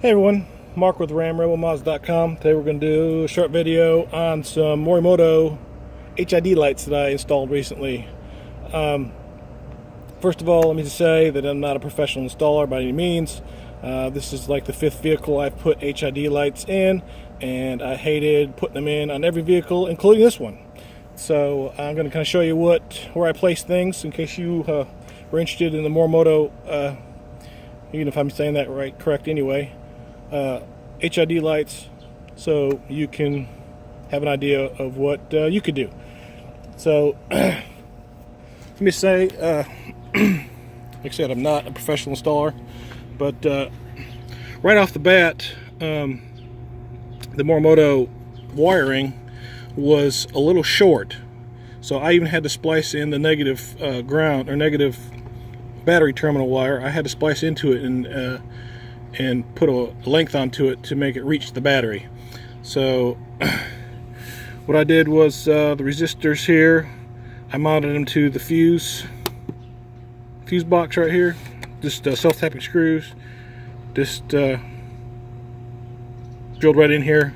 Hey everyone, Mark with RamRebelMods.com. Today we're going to do a short video on some Morimoto HID lights that I installed recently. First of all, let me just say that I'm not a professional installer by any means. This is like the 5th vehicle I've put HID lights in, and I hated putting them in on every vehicle, including this one. So I'm going to kind of show you where I place things in case you were interested in the Morimoto, even if I'm saying that correct anyway. HID lights, so you can have an idea of what you could do. So let me say, like I said, I'm not a professional installer, but right off the bat, the Morimoto wiring was a little short, so I even had to splice in the negative ground or negative battery terminal wire. I had to splice into it and put a length onto it to make it reach the battery. So what I did was the resistors here, I mounted them to the fuse box right here. Just self-tapping screws, just drilled right in here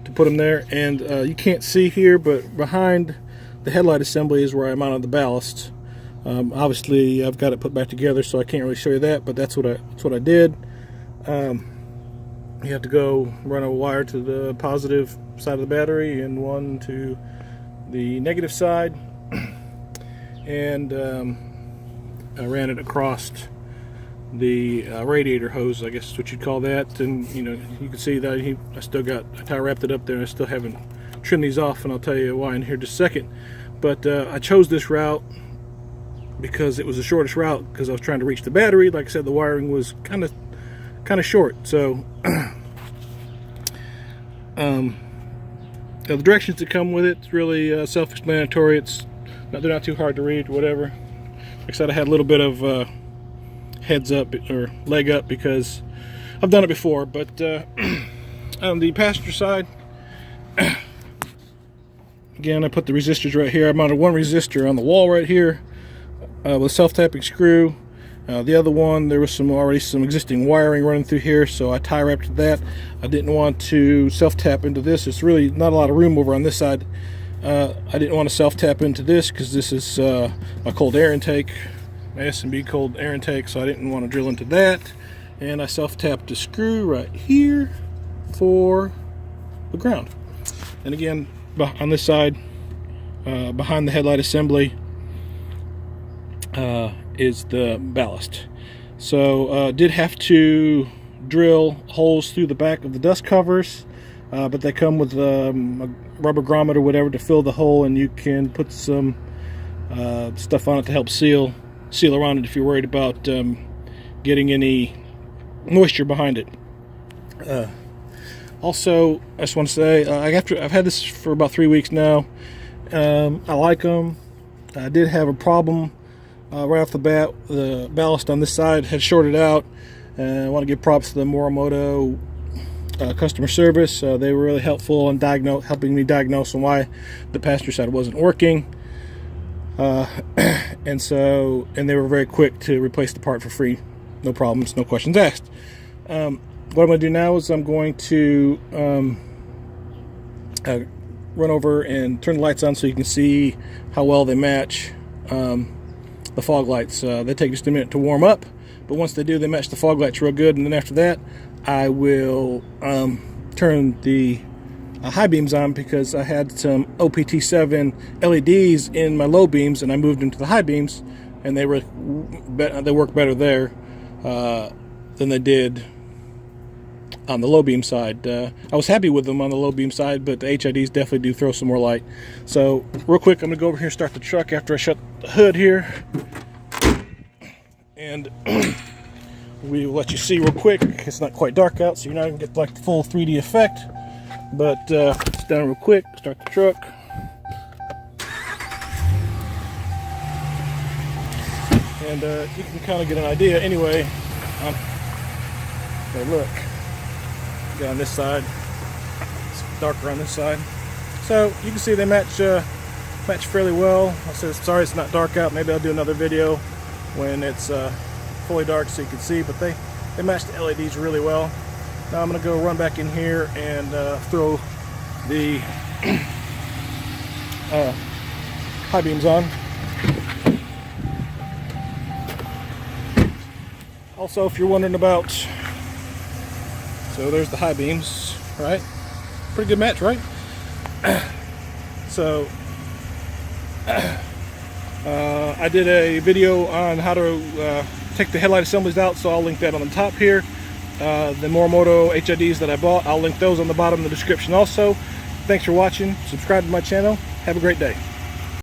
to put them there. And you can't see here, but behind the headlight assembly is where I mounted the ballast. Obviously I've got it put back together, so I can't really show you that, but that's what I did. You have to go run a wire to the positive side of the battery and one to the negative side, and I ran it across the radiator hose, I guess is what you'd call that. And you know, you can see that I still got tie wrapped it up there, and I still haven't trimmed these off, and I'll tell you why in here in just a second. But I chose this route because it was the shortest route, because I was trying to reach the battery. Like I said, the wiring was kind of short. So the directions that come with it's really self-explanatory. They're not too hard to read, whatever. Like I said, I had a little bit of heads up or leg up because I've done it before. But on the passenger side, again, I put the resistors right here. I mounted one resistor on the wall right here with a self-tapping screw. The other one, there was already some existing wiring running through here, so I tie wrapped that. I didn't want to self-tap into this. There's really not a lot of room over on this side. I didn't want to self-tap into this because this is my cold air intake, my S&B cold air intake, so I didn't want to drill into that. And I self-tapped the screw right here for the ground. And again, on this side, behind the headlight assembly, is the ballast. So did have to drill holes through the back of the dust covers, but they come with a rubber grommet or whatever to fill the hole, and you can put some stuff on it to help seal around it if you're worried about getting any moisture behind it. Also, I just want to say, I've had this for about 3 weeks now. I like them. I did have a problem right off the bat. The ballast on this side had shorted out, and I want to give props to the Morimoto customer service. They were really helpful in helping me diagnose on why the passenger side wasn't working, and they were very quick to replace the part for free, no problems, no questions asked. What I'm going to do now is I'm going to run over and turn the lights on so you can see how well they match the fog lights. They take just a minute to warm up, but once they do, they match the fog lights real good. And then after that, I will turn the high beams on, because I had some OPT7 LEDs in my low beams, and I moved them to the high beams, and they work better there than they did on the low beam side. I was happy with them on the low beam side, but the HIDs definitely do throw some more light. So real quick, I'm gonna go over here and start the truck after I shut the hood here, and we will let you see real quick. It's not quite dark out, so you're not gonna get like the full 3D effect, but it's done real quick. Start the truck. And you can kind of get an idea anyway on they look. On this side, it's darker on this side, so you can see they match fairly well. I said sorry it's not dark out. Maybe I'll do another video when it's fully dark so you can see, but they They match the LEDs really well. Now I'm going to go run back in here and throw the high beams on. Also, if you're wondering about, so there's the high beams, right? Pretty good match, right? So I did a video on how to take the headlight assemblies out, so I'll link that on the top here. The Morimoto HIDs that I bought, I'll link those on the bottom of the description also. Thanks for watching. Subscribe to my channel. Have a great day.